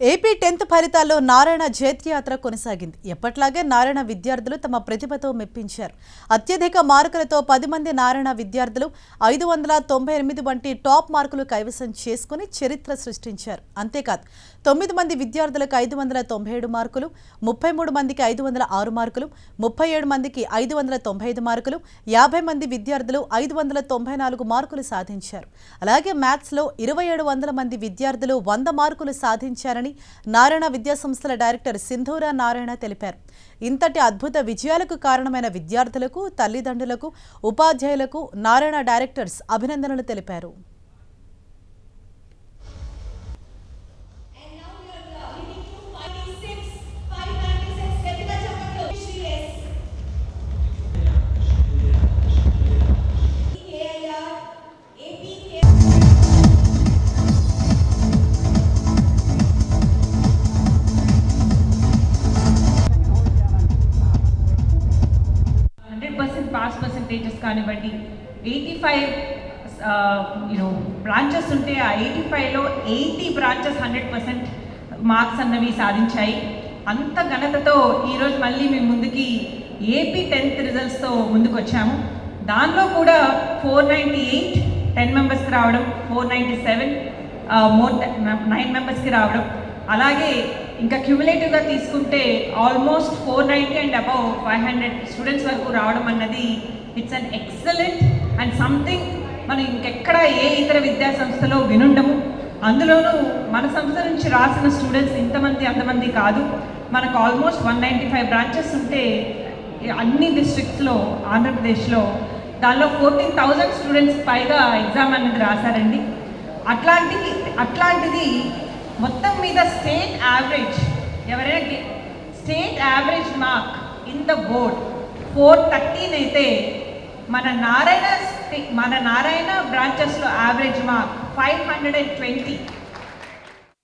AP 10th ఫలితాల్లో నారాయణ జైత్రయాత్ర కొనసాగింది. ఎప్పట్లాగే నారాయణ విద్యార్థులు తమ ప్రతిభతో మెప్పించారు. అత్యధిక మార్కులతో 10 మంది నారాయణ విద్యార్థులు 598 వంటి టాప్ మార్కులు కైవసం చేసుకుని చరిత్ర సృష్టించారు. అంతేకాదు 9 మంది విద్యార్థులకు 597 మార్కులు, 33 మందికి 506 మార్కులు, 37 మందికి 595 మార్కులు, 50 మంది విద్యార్థులు 594 మార్కులు సాధించారు. అలాగే మ్యాథ్స్లో 2700 మంది విద్యార్థులు 100 మార్కులు సాధించారని నారాయణ విద్యాసంస్థల డైరెక్టర్ సింధూరా నారాయణ తెలిపారు. ఇంతటి అద్భుత విజయాలకు కారణమైన విద్యార్థులకు, తల్లిదండ్రులకు, ఉపాధ్యాయులకు నారాయణ డైరెక్టర్స్ అభినందనలు తెలిపారు. పాస్ పర్సెంటేజెస్ కానివ్వండి, 85 బ్రాంచెస్ ఉంటే ఆ 85లో 80 బ్రాంచెస్ 100% మార్క్స్ అన్నవి సాధించాయి. అంత ఘనతతో ఈరోజు మళ్ళీ మేము ముందుకి ఏపీ 10th రిజల్ట్స్తో ముందుకు వచ్చాము. దానిలో కూడా 498 10 మెంబర్స్కి రావడం, 497 9 మెంబర్స్కి రావడం, అలాగే ఇంకా క్యూములేటివ్గా తీసుకుంటే ఆల్మోస్ట్ 490 అండ్ అబౌవ్ 500 స్టూడెంట్స్ వరకు రావడం అన్నది it's an excellent and something మనం ఇంకెక్కడ ఏ ఇతర విద్యా సంస్థలో వినుండము. అందులోనూ మన సంస్థ నుంచి రాసిన స్టూడెంట్స్ అంతమంది కాదు. మనకు ఆల్మోస్ట్ 195 బ్రాంచెస్ ఉంటే అన్ని డిస్ట్రిక్ట్స్లో ఆంధ్రప్రదేశ్లో దానిలో 14,000 స్టూడెంట్స్ పైగా ఎగ్జామ్ అనేది రాశారండి. అట్లాంటిది మొత్తం మీద state average mark in the board 413 అయితే మన నారాయణ బ్రాంచెస్లో యావరేజ్ మార్క్ 520.